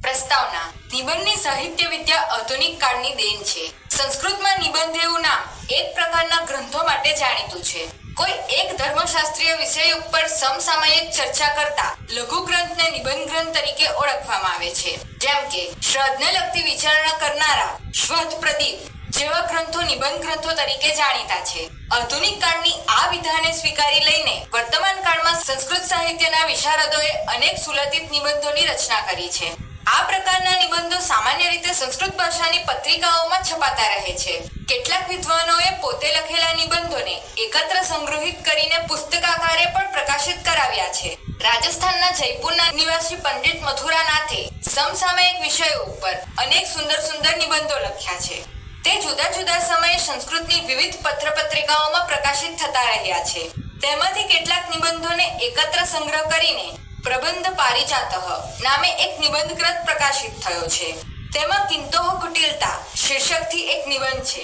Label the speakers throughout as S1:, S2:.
S1: પ્રસ્તાવના નિબંધની સાહિત્ય વિદ્યા આધુનિક કાળની દેન છે. સંસ્કૃતમાં નિબંધ એવું નામ એક પ્રકારના ગ્રંથો માટે જાણીતું છે. કોઈ એક ધર્મશાસ્ત્રીય વિષય ઉપર સમસામયિક ચર્ચા કરતા લઘુ ગ્રંથને નિબંધ ગ્રંથ તરીકે ઓળખવામાં આવે છે. જેમ કે શ્રાદ્ધને લગતી વિચારણા કરનારા શ્વધ પ્રદીપ જેવા ગ્રંથો નિબંધ ગ્રંથો તરીકે જાણીતા છે. આધુનિક કાળની આ વિધાને સ્વીકારી લઈને વર્તમાન કાળમાં સંસ્કૃત સાહિત્યના વિશારદોએ અનેક સુલલિત નિબંધોની રચના કરી છે. આ પ્રકારના નિબંધો સામાન્ય રીતે સંસ્કૃત ભાષાની પત્રિકાઓમાં છપાતા રહે છે. કેટલાક વિદ્વાનોએ પોતે લખેલા નિબંધોને એકત્ર સંગ્રહિત કરીને પુસ્તકાકારે પણ પ્રકાશિત કરાવ્યા છે. રાજસ્થાનના જયપુરના નિવાસી પંડિત મથુરાનાથે સમસામયિક વિષયો ઉપર અનેક સુંદર નિબંધો લખ્યા છે. તે જુદા જુદા સમયે સંસ્કૃતની વિવિધ પત્રપત્રિકાઓમાં પ્રકાશિત થતા રહ્યા છે. તેમાંથી કેટલાક નિબંધોને એકત્ર સંગ્રહ કરીને પ્રબંધ પારિજાતઃ નામે એક નિબંધ ગ્રંથ પ્રકાશિત થયો છે. તેમાં કિંતોહ કુટિલતા શીર્ષકથી એક નિબંધ છે.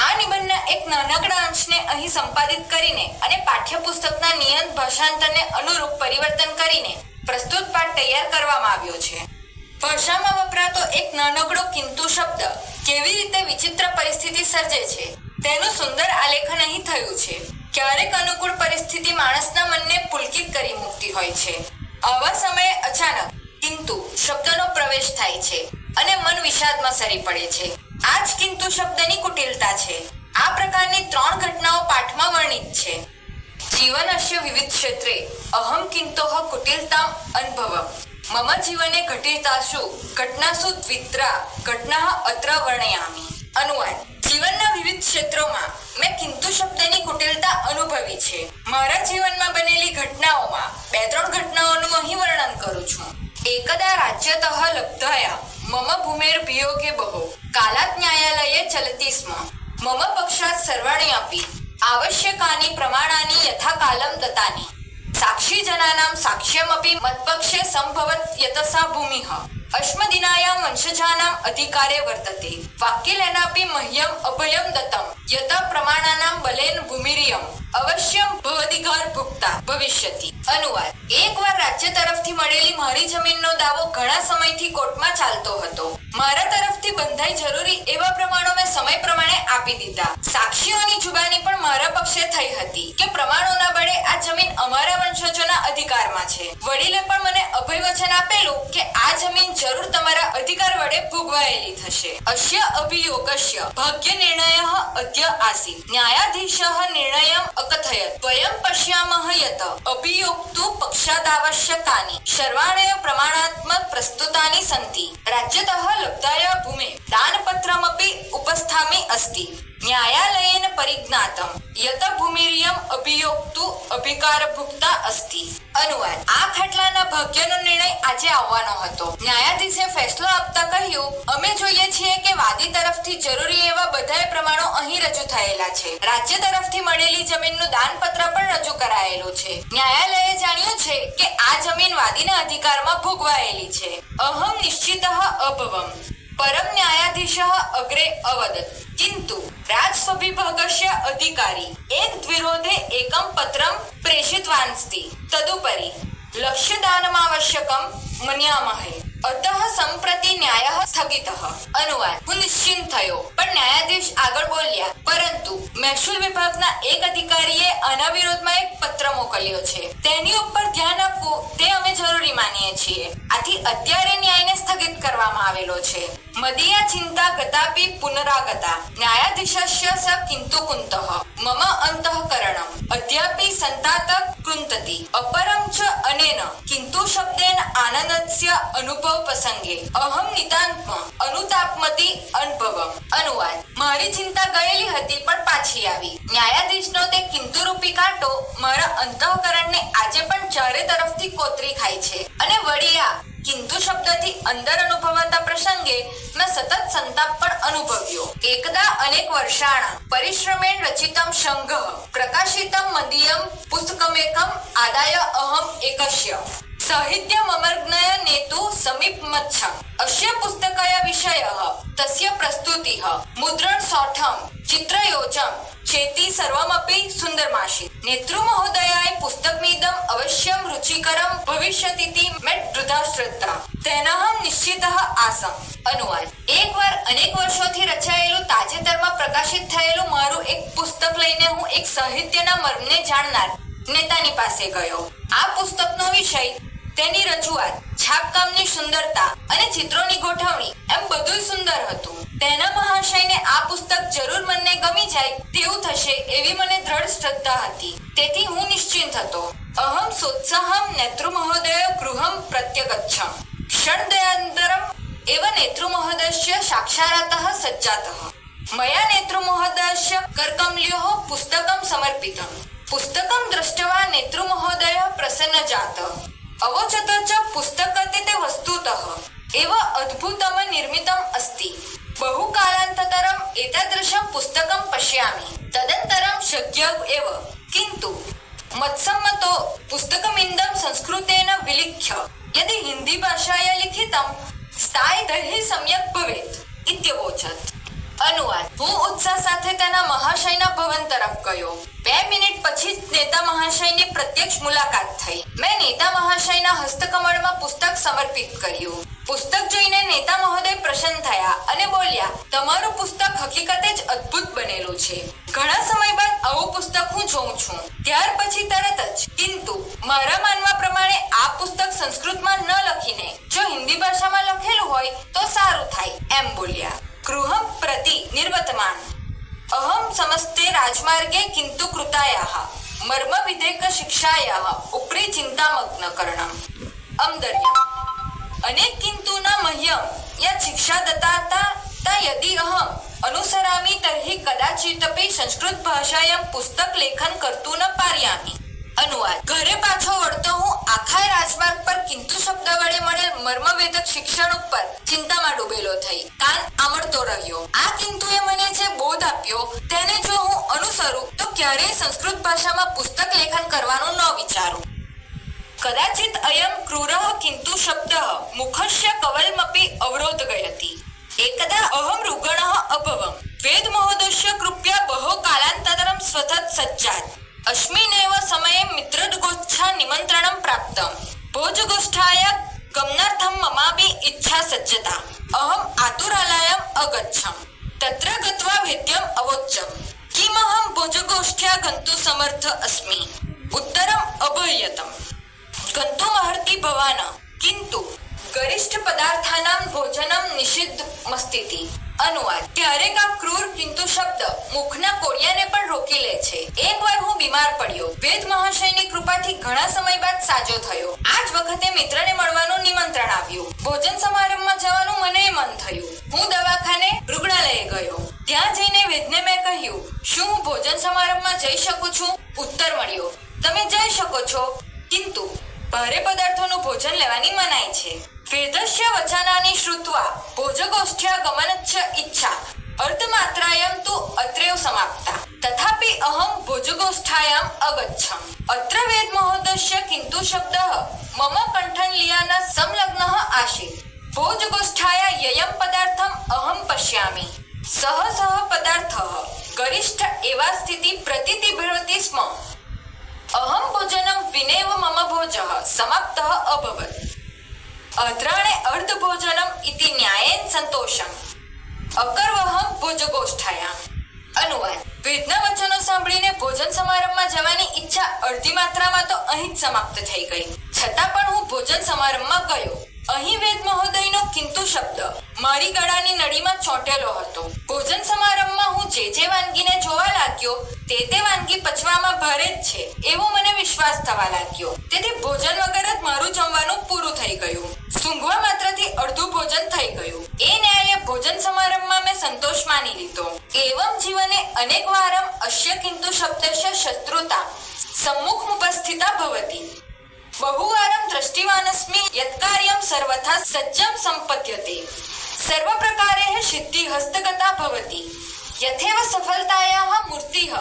S1: આ નિબંધના એક નાનકડા અંશને અહીં સંપાદિત કરીને અને પાઠ્યપુસ્તકના નિયત ભાષાંતરને અનુરૂપ પરિવર્તન કરીને પ્રસ્તુત પાઠ તૈયાર કરવામાં આવ્યો છે. ભાષામાં વપરાતો એક નાનકડો કિંતુ શબ્દ કેવી રીતે વિચિત્ર પરિસ્થિતિ સર્જે છે તેનું સુંદર આલેખન અહીં થયું છે. ક્યારેક અનુકૂળ પરિસ્થિતિ માણસના મનને પુલકિત કરી મૂકતી હોય છે. આવા સમયે અચાનક કિંતુ શબ્દનો પ્રવેશ થાય છે અને મન વિષાદમાં સરી પડે છે. આ જ કિંતુ શબ્દની કુટિલતા છે. આ પ્રકારની 3 ઘટનાઓ પાઠમાં વર્ણિત છે. જીવનસ્ય વિવિધ ક્ષેત્રે અહમ કિંતોઃ કુટિલતામ અનુભવમ મમ જીવને ઘટિતાસુ ઘટનાસુ દ્વિત્રા ઘટના અત્ર વર્ણયામિ. અનુવાદ: જીવનના વિવિધ ક્ષેત્રોમાં મેં કિંતુ શબ્દની કુટિલતા અનુભવી છે. મારા જીવનમાં બનેલી ઘટનાઓમાં 2-3 ઘટનાઓનું અહીં વર્ણન કરું છું. એકદા રાજ્યતઃ લબ્ધાયા મમ ભૂમેર્ભિયોગે બહુ કાલાત ન્યાયાલયે ચલતિ સ્મ મમ પક્ષાત સર્વાણિ અપી આવશ્યકાની પ્રમાણાની યથા કાલમ દત્તાની સાક્ષી જનાનામ સાક્ષ્યમપી મત્પક્ષે સંભવત યતસા ભૂમિઃ અશ્મદિનાયામ વંશજાનામ અધિકારે વર્તતે વાક્યલેનાપી મહ્યમ અભયમ દત્તમ યત પ્રમાણાનામ બલેન ભૂમિરિયમ અવશ્યમ ભવધિકાર ભુક્તા ભવિષ્યતિ. અનુવાદ: એકવાર રાજ્ય તરફથી મળેલી મારી જમીનનો દાવો ઘણા સમયથી કોર્ટમાં ચાલતો હતો. મારા તરફથી બંધાઈ જરૂરી એવા પ્રમાણો મેં સમય પ્રમાણે આપી દીધા. સાક્ષીઓની જુબાની પણ મારા પક્ષે થઈ હતી કે પ્રમાણોના બળે આ જમીન અમારા વંશજોના અધિકારમાં છે. વડીલે પણ મને અભય વચન આપેલું કે આ જમીન જરૂર તમારા અધિકાર વડે ભોગવાયેલી થશે. અસ્ય અભિયોગસ્ય ભાગ્ય નિર્ણયઃ અદ્ય આસીત ન્યાયાધીશઃ નિર્ણયમ અકથયત વયમ પશ્યામઃ યત અભિયોક્તુ પક્ષાદાવશ્યકાની સર્વાણય પ્રમાણાત્મક પ્રસ્તુતાની સંતિ રાજ્યતઃ લબ્ધાયા ભૂમે દાનપત્રમપી ઉપસ્થામિ અસ્તિ ન્યાયાલયેન પરિજ્ઞાતમ યત ભૂમિરિયમ અભિયોક્તુ અધિકારભુક્તા અસ્તિ. અનુવાદ: આ ખટલાના ભાગ્યનો નિર્ણય આજે આવવાનો હતો. ન્યાયાધીશે ફેસલો આપતા કહ્યું, અમે જોઈએ છીએ કે વાદી તરફથી જરૂરી એવા બધાય પ્રમાણો અહીં રજૂ થયેલા છે. રાજ્ય તરફથી મળેલી જમીનનું દાનપત્ર પણ રજૂ કરાયેલું છે. ન્યાયાલયે જાણ્યું છે કે આ જમીન વાદીના અધિકારમાં ભોગવાયેલી છે. અહમ નિશ્ચિતઃ અભવમ પરમ ન્યાયાધીશઃ અગ્રે અવદત કિંતુ રાજસ્વવિભાગસ્ય અધિકારી એક દ્વિરોધે એકમ પત્રમ પ્રેષિતવાન્સ્તિ તદુપરી લક્ષ્યદાનમાવશ્યકમ મન્યામહે અતઃ સંપ્રતિ ન્યાયઃ સ્થગિતઃ. અનુવાદ: હું નિશ્ચિંત થયો, પણ ન્યાયાધીશ આગળ બોલ્યા, પરંતુ મહેસૂલ વિભાગના એક અધિકારીએ આના વિરોધમાં એક પત્ર મોકલ્યો છે. તેની ઉપર ધ્યાન આપવું તે અમે જરૂરી માનીએ છીએ. આથી અત્યારે ન્યાયને સ્થગિત કરવામાં આવેલો છે. મદીયા ચિંતા ગતાપી પુનરાગતા ન્યાયાધીશસ્ય સ કિંતુ કુંતઃ મમ અંતઃકરણમ અદ્યાપી સંતાત કૃંતતિ અપરમ ચ અનેન કિંતુ શબ્દેન આનંદસ્ય અનુભવ પ્રસંગે અહમ નિતાંતમ અનુતાપમતી અનુભવમ. અનુવાદ: મારી ચિંતા ગયેલી હતી પણ પાછી આવી. ન્યાયાધીશનો તે કિંતુ રૂપી કાંટો મારા અંતઃકરણને આજે પણ ચારે તરફથી કોતરી ખાય છે. અને વળી આ કિંતુ શબ્દથી અંદર અનુભવાતા પ્રસંગે મેં સતત સંતાપ પણ અનુભવ્યો. એકદા અનેક વર્ષાણા પરિશ્રમેણ રચિતમ સંઘ પ્રકાશિતમ મદીયમ પુસ્તકમેકમ આદાય અહમ એકસ્ય સાહિત્યમર્ગ્નય નેતુ સમીપમચ્છમ અસ્ય પુસ્તકય વિષયઃ તસ્ય પ્રસ્તુતિઃ મુદ્રણ સોઠમ ચિત્રયોજમ ચેતી સર્વમપી સુંદરમાસી નેતૃ મહોદયાય पुस्तकमिदम् अवश्यं रुचिकरं भविष्यतीति मे दृढ़ा श्रद्धा तेनाहं निश्चितः आसम। अनुवाद એકવાર અનેક વર્ષોથી રચાયેલું તાજેતરમાં પ્રકાશિત થયેલું મારું એક પુસ્તક લઈને હું એક સાહિત્યના મર્મને જાણનાર નેતાની પાસે ગયો। આ પુસ્તકનો વિષય, તેની રજૂઆત, છાપકામની સુંદરતા અને ચિત્રોની ગોઠવણી એમ બધું સુંદર હતું। તેના મહાશયને આ પુસ્તક જરૂર મને ગમી જાય તેવું થશે એવી મને દ્રઢ શ્રદ્ધા હતી। તેથી હું નિશ્ચિંત હતો। અહમ સોત્સાહમ નેતૃમહોદય ગૃહમ પ્રત્યગચ્છમ ક્ષણદયાનંતરમ एव नेतृमहोदयस्य साक्षात्तः सज्जातः मया नेतृमहोदयस्य करकमल्योः पुस्तकं समर्पितम्। पुस्तकं दृष्ट्वा नेतृमहोदयः प्रसन्नजातः। अवोचत च पुस्तकते ते वस्तुतः एव अद्भुतं निर्मितम् अस्ति। बहुकालानन्तरम् एतादृशं पुस्तकं पश्यामि। तदनन्तरं शक्य एव, किन्तु मत्सम्मतो पुस्तकमिदं संस्कृतेन विलिख्य यदि हिंदी भाषाया लिखितं स्थायी तर्हि सम्यक भवेत् इत्यवोचत्। अनुवाद હું ઉત્સાહ સાથે તેના મહાશયના ભવન તરફ ગયો। 2 મિનિટ પછી જ નેતા મહાશયની પ્રત્યક્ષ મુલાકાત થઈ। મેં નેતા મહાશયના હસ્તકમળમાં પુસ્તક સમર્પિત કર્યું। પુસ્તક જોઈને નેતા મહોદય પ્રસન્ન થયા અને બોલ્યા, તમારું પુસ્તક હકીકતે જ અદ્ભુત બનેલું છે। ઘણા સમય બાદ આવું પુસ્તક હું જોઉં છું। ત્યાર પછી તરત જ, કિંતુ મારા માનવા પ્રમાણે આ પુસ્તક સંસ્કૃતમાં ન લખીને જો હિન્દી ભાષામાં લખેલું હોય તો સારું થાય એમ બોલ્યા। ગૃહમ પ્રતિ નિર્વતમાન અહમ સમસ્તે રાજમાર્ગે કિંતુ કૃતાયાહ મર્મ વિધેક શિક્ષાયાહ ઉપરી ચિંતામગ્ન કર્ણમ અમદર્યમ અનેક કિંતુના મહ્યમ યા શિક્ષા દત્તા તા યદિ અહમ અનુસરામિ તર્હિ કદાચિતપી સંસ્કૃત ભાષાયાં પુસ્તક લેખન કર્તું ન પાર્યામિ। अनुवाद ઘરે પાછો વળતો હું આખા રાજમાર્ગ પર કિંતુ શબ્દ વડે મળેલ મર્મવેદક શિક્ષણ ઉપર ચિંતામાં ડૂબેલો થઈ કાન આમળતો રહ્યો। આ કિંતુએ મને જે બોધ આપ્યો તેને જો હું અનુસરું તો ક્યારેય સંસ્કૃત ભાષામાં પુસ્તક લેખન કરવાનું ન વિચારું। કદાચિત અયમ ક્રૂરઃ કિંતુ શબ્દઃ મુખસ્ય કવલમપી અવરોધયતિ। એકદા અહમ રુગણઃ અભવમ વેદ મહોદયસ્ય કૃપયા બહો કાલાંતરમ સ્વતઃ સજ્જાત। अस्मिन्नेव समये मित्रगोष्ठा निमन्त्रणं प्राप्तं। भोजगोष्ठाया गमनार्थं ममापि इच्छा सज्जता। अहम् आतुरालयम् अगच्छम्। तत्र गत्वा वेद्यम् अवोचम्, किमहं भोजगोष्ठ्या गन्तुं समर्थ अस्मि? उत्तरम् अभयतम्, गन्तुमर्हति भवान्, किन्तु गरिष्ठ पदार्थानां भोजनं निषिद्धमस्तीति। अनुवाद ક્યારેક આ ક્રૂર કિંતુ શબ્દ મુખના કોડિયાને પણ રોકી લે છે। એકવાર હું બીમાર પડ્યો। વેદ મહાશયની કૃપાથી ઘણા સમય બાદ સાજો થયો। આ જ વખતે મિત્રને મળવાનું નિમંત્રણ આવ્યું। ભોજન સમારંભમાં જવાનું મને મન થયું। હું દવાખાને રૂગ્ણાલયે ગયો। ત્યાં જઈને વેદને મેં કહ્યું, શું હું ભોજન સમારંભમાં જઈ શકું છું? ઉત્તર મળ્યો, તમે જઈ શકો છો, કિંતુ ભારે પદાર્થોનું ભોજન લેવાની મનાઈ છે। વેદસ્ય વચનાની શ્રુત્વા ભોજગોષ્ઠ્યા ગમનચ્છ ઈચ્છા અર્ધમાત્રાયં તુ અત્રેવ સમાપ્તા તથાપિ અહમ ભોજગોષ્ઠાયામ અગચ્છમ। અત્ર વેદ મહોદયસ્ય કિંતુ શબ્દઃ મમ કંઠનલિયાના સંલગ્નઃ આસીत्। ભોજગોષ્ઠાયા યયં પદાર્થમ અહમ પશ્યામિ સહ સહ પદાર્થઃ ગરિષ્ઠ એવા સ્થિતિ પ્રતીતિભવતિ સ્મ। અહમ ભોજનમ વિનેવ મમ ભોજઃ સમાપ્તઃ અભવત। અદ્રાણે અર્ધ ભોજનમ ઇતિ ન્યાયેન સંતોષમ અકર્વહમ ભોજગોષ્ઠાયામ। अनुवाद વેદના વચનો સાંભળીને ભોજન સમારંભમાં જવાની ઈચ્છા અડધી માત્રામાં તો અહીં જ સમાપ્ત થઈ ગઈ। છતાં પણ હું ભોજન સમારંભમાં ગયો। અહીં વેદ મહોદયનો કિંતુ શબ્દ મારી ગળાની નળીમાં ચોંટેલો હતો। ભોજન સમારંભમાં હું જે વાનગીને જોવા લાગ્યો તે વાનગી પચવામાં ભારે જ છે એવો મને વિશ્વાસ થવા લાગ્યો। તેથી ભોજન વગર જ મારું જમવાનું પૂરું થઈ ગયું। સૂંઘવા માત્રથી અડધું ભોજન થઈ ગયું। એ ન્યાયે ભોજન સમારંભમાં મેં સંતોષ માની લીધો। એવમ જીવને અનેકવારમ અસ્ય કિંતુ શબ્દસ્ય શત્રુતા सम्मुखमुपस्थिता भवति। बहुवारं दृष्टिवानस्मि यत् कार्यं सर्वथा सज्जं सम्पद्यते। सर्वप्रकारेण सिद्धिः हस्तगता भवति। यथेव सफलतायाः मूर्तिः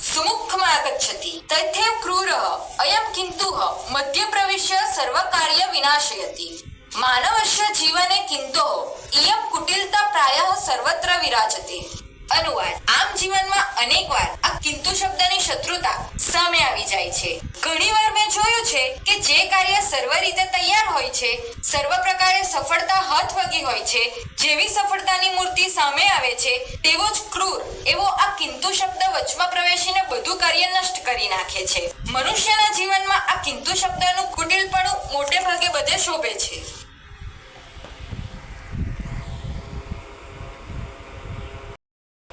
S1: सुमुखमागच्छति तथैव क्रूरः अयं किन्तुः मध्यप्रविश्य सर्वकार्यं विनाशयति। मानवस्य जीवने किन्तु इयं कुटिलता प्रायः सर्वत्र विराजते। અનુવાદ. આમ જીવનમાં અનેકવાર આ કિંતુ શબ્દની શત્રુતા સામે આવી જાય છે. ઘણીવાર મેં જોયું છે કે જે કાર્ય સર્વ રીતે તૈયાર હોય છે, સર્વ પ્રકારે સફળતા હાથ વગી હોય છે, જેવી સફળતાની મૂર્તિ સામે આવે છે, તેવો જ ક્રૂર એવો આ કિંતુ શબ્દ વચમાં પ્રવેશીને બધું કાર્ય નષ્ટ કરી નાખે છે. મનુષ્યના જીવનમાં આ કિંતુ શબ્દનું કુટિલપણું મોટે ભાગે બધે શોભે છે.